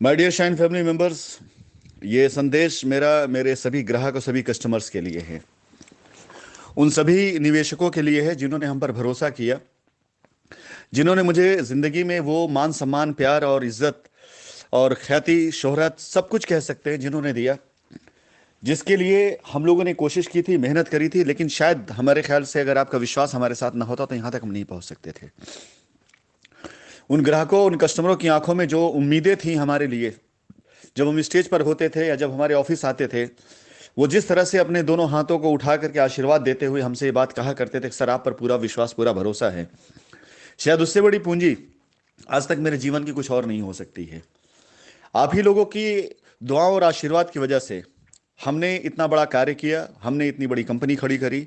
My dear shine family members, ये संदेश मेरा मेरे सभी ग्राहक और सभी कस्टमर्स के लिए है। उन सभी निवेशकों के लिए है जिन्होंने हम पर भरोसा किया, जिन्होंने मुझे जिंदगी में वो मान सम्मान प्यार और इज्जत और ख्याति शोहरत सब कुछ कह सकते हैं जिन्होंने दिया, जिसके लिए हम लोगों ने कोशिश की थी, मेहनत करी थी। लेकिन शायद हमारे ख्याल से अगर आपका विश्वास हमारे साथ ना होता तो यहाँ तक हम नहीं पहुंच सकते थे। उन ग्राहकों उन कस्टमरों की आंखों में जो उम्मीदें थी हमारे लिए, जब हम स्टेज पर होते थे या जब हमारे ऑफिस आते थे, वो जिस तरह से अपने दोनों हाथों को उठा करके आशीर्वाद देते हुए हमसे ये बात कहा करते थे कि सर आप पर पूरा विश्वास पूरा भरोसा है, शायद उससे बड़ी पूंजी आज तक मेरे जीवन की कुछ और नहीं हो सकती है। आप ही लोगों की दुआओं और आशीर्वाद की वजह से हमने इतना बड़ा कार्य किया, हमने इतनी बड़ी कंपनी खड़ी करी,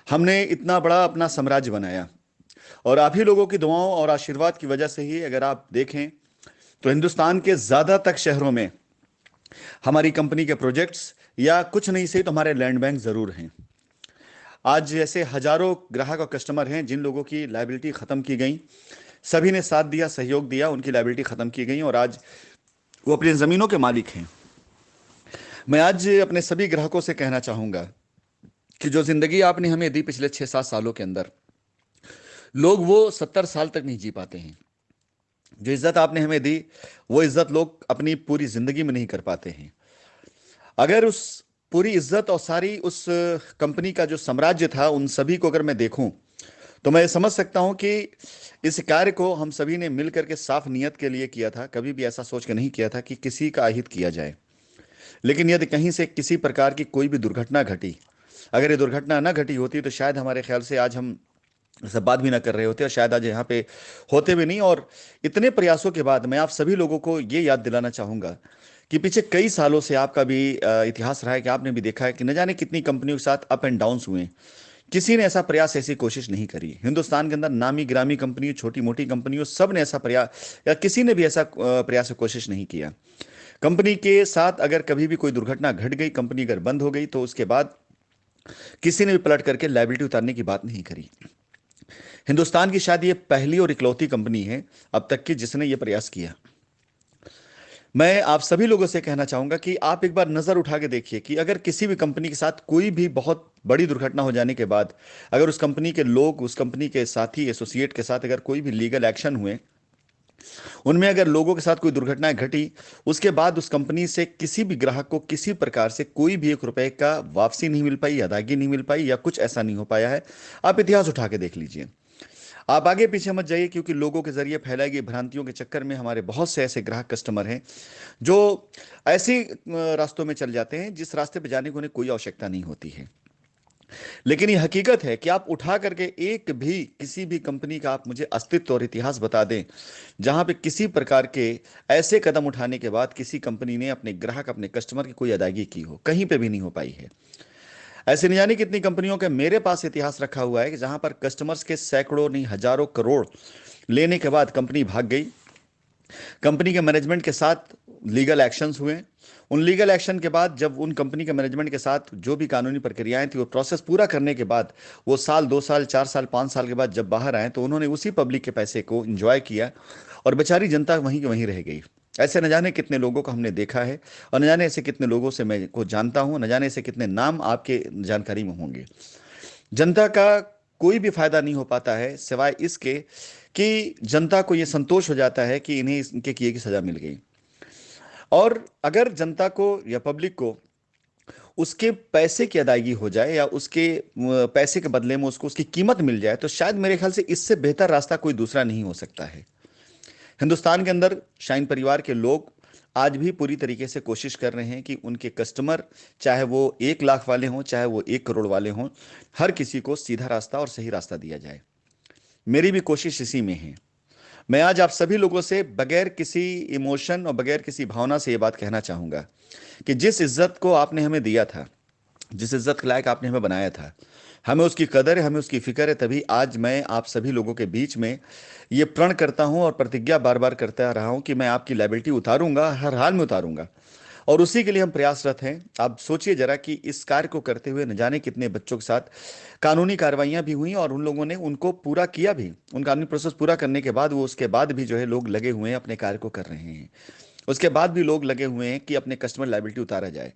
हमने इतना बड़ा अपना साम्राज्य बनाया। और आप ही लोगों की दुआओं और आशीर्वाद की वजह से ही अगर आप देखें तो हिंदुस्तान के ज्यादातर शहरों में हमारी कंपनी के प्रोजेक्ट्स या कुछ नहीं सही तो हमारे लैंड बैंक जरूर हैं। आज ऐसे हजारों ग्राहक और कस्टमर हैं जिन लोगों की लायबिलिटी खत्म की गई, सभी ने साथ दिया, सहयोग दिया, उनकी लायबिलिटी खत्म की गई और आज वो अपनी जमीनों के मालिक हैं। मैं आज अपने सभी ग्राहकों से कहना चाहूंगा कि जो जिंदगी आपने हमें दी पिछले 6-7 सालों के अंदर, लोग वो 70 साल तक नहीं जी पाते हैं। जो इज्जत आपने हमें दी, वो इज्जत लोग अपनी पूरी जिंदगी में नहीं कर पाते हैं। अगर उस पूरी इज्जत और सारी उस कंपनी का जो साम्राज्य था उन सभी को अगर मैं देखूं तो मैं समझ सकता हूं कि इस कार्य को हम सभी ने मिलकर के साफ नियत के लिए किया था। कभी भी ऐसा सोच के नहीं किया था कि किसी का अहित किया जाए। लेकिन यदि कहीं से किसी प्रकार की कोई भी दुर्घटना घटी, अगर ये दुर्घटना न घटी होती तो शायद हमारे ख्याल से आज हम सब बात भी ना कर रहे होते और शायद आज यहाँ पे होते भी नहीं। और इतने प्रयासों के बाद मैं आप सभी लोगों को ये याद दिलाना चाहूंगा कि पीछे कई सालों से आपका भी इतिहास रहा है कि आपने भी देखा है कि न जाने कितनी कंपनियों के साथ अप एंड डाउन्स हुए। किसी ने ऐसा प्रयास, ऐसी कोशिश नहीं करी। हिंदुस्तान के अंदर नामी गिरामी कंपनियों, छोटी मोटी कंपनियों, सब ने ऐसा प्रयास या किसी ने भी ऐसा प्रयास या कोशिश नहीं किया। कंपनी के साथ अगर कभी भी कोई दुर्घटना घट गई, कंपनी अगर बंद हो गई तो उसके बाद किसी ने भी पलट करके लायबिलिटी उतारने की बात नहीं करी। हिंदुस्तान की शायद ये पहली और इकलौती कंपनी है अब तक की जिसने ये प्रयास किया। मैं आप सभी लोगों से कहना चाहूंगा कि आप एक बार नजर उठा के देखिए कि अगर किसी भी कंपनी के साथ कोई भी बहुत बड़ी दुर्घटना हो जाने के बाद, अगर उस कंपनी के लोग, उस कंपनी के साथी, एसोसिएट के साथ अगर कोई भी लीगल एक्शन हुए, उनमें अगर लोगों के साथ कोई दुर्घटनाएं घटी, उसके बाद उस कंपनी से किसी भी ग्राहक को किसी प्रकार से कोई भी 1 रुपए का वापसी नहीं मिल पाई, अदायगी नहीं मिल पाई या कुछ ऐसा नहीं हो पाया है। आप इतिहास उठा के देख लीजिए। आप आगे पीछे मत जाइए, क्योंकि लोगों के जरिए फैलाई गई भ्रांतियों के चक्कर में हमारे बहुत से ऐसे ग्राहक कस्टमर हैं जो ऐसे रास्तों में चल जाते हैं जिस रास्ते पे जाने की उन्हें कोई आवश्यकता नहीं होती है। लेकिन ये हकीकत है कि आप उठा करके एक भी किसी भी कंपनी का आप मुझे अस्तित्व और इतिहास बता दें जहां पे किसी प्रकार के ऐसे कदम उठाने के बाद किसी कंपनी ने अपने ग्राहक, अपने कस्टमर की कोई अदायगी की हो, कहीं पे भी नहीं हो पाई है। ऐसे नहीं जाने कितनी कंपनियों का मेरे पास इतिहास रखा हुआ है कि जहां पर कस्टमर्स के सैकड़ों नहीं हजारों करोड़ लेने के बाद कंपनी भाग गई। कंपनी के मैनेजमेंट के साथ लीगल एक्शंस हुए। उन लीगल एक्शन के बाद जब उन कंपनी के मैनेजमेंट के साथ जो भी कानूनी प्रक्रियाएं थी वो प्रोसेस पूरा करने के बाद वो साल, 2 साल, 4 साल, 5 साल के बाद जब बाहर आए तो उन्होंने उसी पब्लिक के पैसे को एंजॉय किया और बेचारी जनता वहीं की वहीं रह गई। ऐसे न जाने कितने लोगों को हमने देखा है और न जाने ऐसे कितने लोगों से मैं को जानता हूं, न जाने ऐसे कितने नाम आपके जानकारी में होंगे। जनता का कोई भी फायदा नहीं हो पाता है सिवाय इसके कि जनता को यह संतोष हो जाता है कि इन्हें इनके किए की सजा मिल गई। और अगर जनता को या पब्लिक को उसके पैसे की अदायगी हो जाए या उसके पैसे के बदले में उसको उसकी कीमत मिल जाए तो शायद मेरे ख्याल से इससे बेहतर रास्ता कोई दूसरा नहीं हो सकता है। हिंदुस्तान के अंदर शाइन परिवार के लोग आज भी पूरी तरीके से कोशिश कर रहे हैं कि उनके कस्टमर, चाहे वो 1 लाख वाले हों, चाहे वो 1 करोड़ वाले हों, हर किसी को सीधा रास्ता और सही रास्ता दिया जाए। मेरी भी कोशिश इसी में है। मैं आज आप सभी लोगों से बगैर किसी इमोशन और बगैर किसी भावना से ये बात कहना चाहूंगा कि जिस इज्जत को आपने हमें दिया था, जिस इज्जत के लायक आपने हमें बनाया था, हमें उसकी कदर है, हमें उसकी फिक्र है। तभी आज मैं आप सभी लोगों के बीच में ये प्रण करता हूं और प्रतिज्ञा बार बार करता रहा हूं कि मैं आपकी लायबिलिटी उतारूंगा, हर हाल में उतारूंगा। और उसी के लिए हम प्रयासरत हैं। आप सोचिए जरा कि इस कार्य को करते हुए न जाने कितने बच्चों के साथ कानूनी कार्रवाइयां भी हुई और उन लोगों ने उनको पूरा किया भी। उन कानूनी प्रोसेस पूरा करने के बाद वो उसके बाद भी जो है लोग लगे हुए हैं, अपने कार्य को कर रहे हैं। उसके बाद भी लोग लगे हुए हैं कि अपने कस्टमर लायबिलिटी उतारा जाए।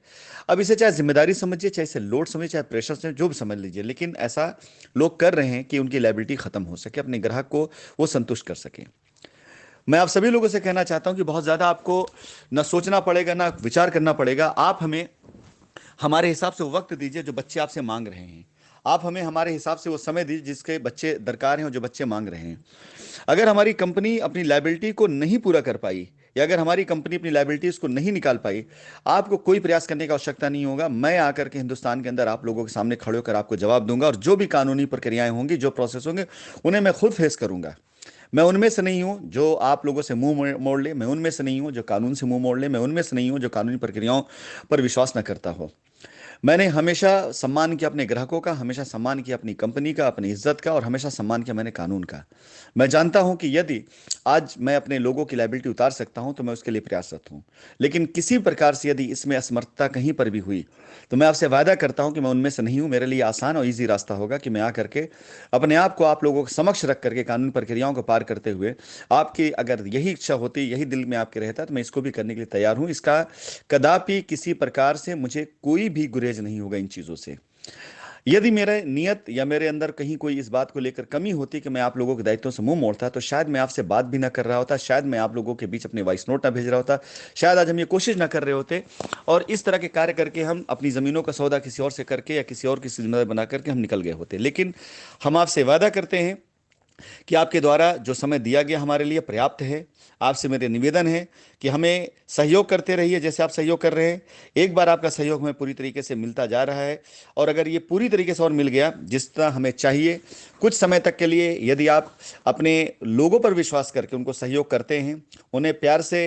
अब इसे चाहे जिम्मेदारी समझिए, चाहे इसे लोड समझिए, चाहे प्रेशर समझिए, जो भी समझ लीजिए, लेकिन ऐसा लोग कर रहे हैं कि उनकी लायबिलिटी खत्म हो सके, अपने ग्राहक को वो संतुष्ट कर सके। मैं आप सभी लोगों से कहना चाहता हूं कि बहुत ज्यादा आपको ना सोचना पड़ेगा, ना विचार करना पड़ेगा। आप हमें हमारे हिसाब से वो वक्त दीजिए जो बच्चे आपसे मांग रहे हैं। आप हमें हमारे हिसाब से वो समय दीजिए जिसके बच्चे दरकार हैं और जो बच्चे मांग रहे हैं। अगर हमारी कंपनी अपनी लायबिलिटी को नहीं पूरा कर पाई, या अगर हमारी कंपनी अपनी लायबिलिटीज को नहीं निकाल पाई, आपको कोई प्रयास करने की आवश्यकता नहीं होगा। मैं आकर के हिंदुस्तान के अंदर आप लोगों के सामने खड़े होकर आपको जवाब दूंगा, और जो भी कानूनी प्रक्रियाएं होंगी, जो प्रोसेस होंगे, उन्हें मैं खुद फेस करूंगा। मैं उनमें से नहीं हूं जो आप लोगों से मुंह मोड़ ले, मैं उनमें से नहीं हूं जो कानून से मुंह मोड़ ले, मैं उनमें से नहीं हूं जो कानूनी प्रक्रियाओं पर विश्वास न करता हो। मैंने हमेशा सम्मान किया अपने ग्राहकों का, हमेशा सम्मान किया अपनी कंपनी का, अपनी इज्जत का, और हमेशा सम्मान किया मैंने कानून का। मैं जानता हूं कि यदि आज मैं अपने लोगों की लायबिलिटी उतार सकता हूं तो मैं उसके लिए प्रयासरत हूं। लेकिन किसी प्रकार से यदि इसमें असमर्थता कहीं पर भी हुई, तो मैं आपसे वादा करता हूं कि मैं उनमें से नहीं हूं। मेरे लिए आसान और ईजी रास्ता होगा कि मैं आकर के अपने आप को आप लोगों के समक्ष रख करके कानून प्रक्रियाओं को पार करते हुए, आपकी अगर यही इच्छा होती, यही दिल में आपके रहता, तो मैं इसको भी करने के लिए तैयार हूं। इसका कदापि किसी प्रकार से मुझे कोई भी गुरेज नहीं होगा इन चीजों से। यदि मेरा नियत या मेरे अंदर कहीं कोई इस बात को लेकर कमी होती कि मैं आप लोगों के दायित्वों से मुंह मोड़ता, तो शायद मैं आपसे बात भी ना कर रहा होता, शायद मैं आप लोगों के बीच अपने वॉइस नोट ना भेज रहा होता, शायद आज हम ये कोशिश ना कर रहे होते, और इस तरह के कार्य करके हम अपनी जमीनों का सौदा किसी और से करके या किसी और की जिम्मेदारी बना करके हम निकल गए होते। लेकिन हम आपसे वादा करते हैं कि आपके द्वारा जो समय दिया गया हमारे लिए पर्याप्त है। आपसे मेरे निवेदन है कि हमें सहयोग करते रहिए जैसे आप सहयोग कर रहे हैं। एक बार आपका सहयोग हमें पूरी तरीके से मिलता जा रहा है, और अगर ये पूरी तरीके से और मिल गया जिस तरह हमें चाहिए, कुछ समय तक के लिए यदि आप अपने लोगों पर विश्वास करके उनको सहयोग करते हैं, उन्हें प्यार से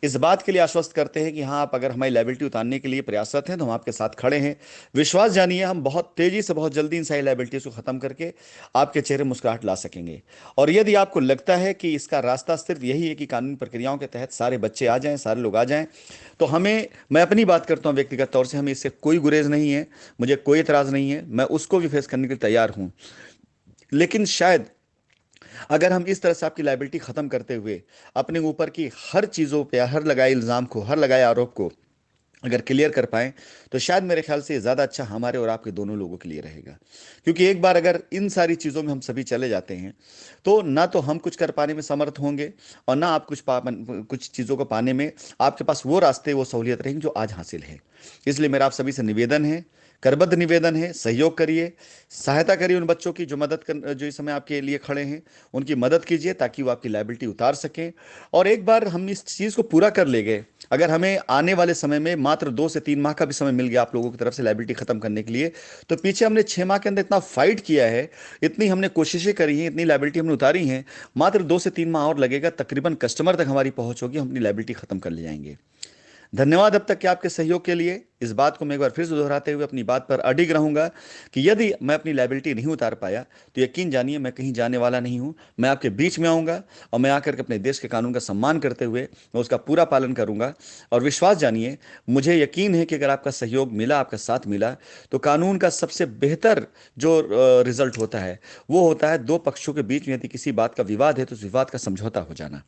इस बात के लिए आश्वस्त करते हैं कि हाँ, आप अगर हमारी लायबिलिटी उतारने के लिए प्रयासरत हैं तो हम आपके साथ खड़े हैं, विश्वास जानिए हम बहुत तेजी से, बहुत जल्दी इन सारी लायबिलिटीज को खत्म करके आपके चेहरे मुस्कुराहट ला सकेंगे। और यदि आपको लगता है कि इसका रास्ता सिर्फ यही है कि कानूनी प्रक्रियाओं के तहत सारे बच्चे आ जाएं, सारे लोग आ जाएं, तो हमें, मैं अपनी बात करता हूं व्यक्तिगत तौर से, हमें इससे कोई गुरेज नहीं है, मुझे कोई एतराज नहीं है, मैं उसको भी फेस करने के लिए तैयार हूं। लेकिन शायद अगर हम इस तरह से आपकी लायबिलिटी खत्म करते हुए अपने ऊपर की हर चीजों पे, हर लगाए इल्जाम को, हर लगाए आरोप को अगर क्लियर कर पाए, तो शायद मेरे ख्याल से ज़्यादा अच्छा हमारे और आपके दोनों लोगों के लिए रहेगा। क्योंकि एक बार अगर इन सारी चीज़ों में हम सभी चले जाते हैं, तो ना तो हम कुछ कर पाने में समर्थ होंगे, और ना आप कुछ चीज़ों को पाने में आपके पास वो रास्ते, वो सहूलियत रहेंगी जो आज हासिल है। इसलिए मेरा आप सभी से निवेदन है, करबद्ध निवेदन है, सहयोग करिए, सहायता करिए उन बच्चों की जो इस समय आपके लिए खड़े हैं, उनकी मदद कीजिए ताकि वो आपकी लायबिलिटी उतार सकें। और एक बार हम इस चीज़ को पूरा कर ले गए, अगर हमें आने वाले समय में मात्र 2 से 3 माह का भी समय मिल गया आप लोगों की तरफ से लायबिलिटी खत्म करने के लिए, तो पीछे हमने 6 माह के अंदर इतना फाइट किया है, इतनी हमने कोशिशें करी हैं, इतनी लायबिलिटी हमने उतारी है, मात्र 2 से 3 माह और लगेगा, तकरीबन कस्टमर तक हमारी पहुंच होगी, हम अपनी लायबिलिटी खत्म कर ले जाएंगे। धन्यवाद अब तक के आपके सहयोग के लिए। इस बात को मैं एक बार फिर से दोहराते हुए अपनी बात पर अडिग रहूंगा कि यदि मैं अपनी लायबिलिटी नहीं उतार पाया, तो यकीन जानिए मैं कहीं जाने वाला नहीं हूं। मैं आपके बीच में आऊंगा, और मैं आकर के अपने देश के कानून का सम्मान करते हुए मैं उसका पूरा पालन करूंगा। और विश्वास जानिए, मुझे यकीन है कि अगर आपका सहयोग मिला, आपका साथ मिला, तो कानून का सबसे बेहतर जो रिजल्ट होता है, वो होता है दो पक्षों के बीच में यदि किसी बात का विवाद है तो उस विवाद का समझौता हो जाना।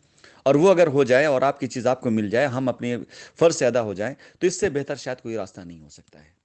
और वो अगर हो जाए और आपकी चीज़ आपको मिल जाए, हम अपने फर्ज से अदा हो जाए, तो इससे बेहतर शायद कोई रास्ता नहीं हो सकता है।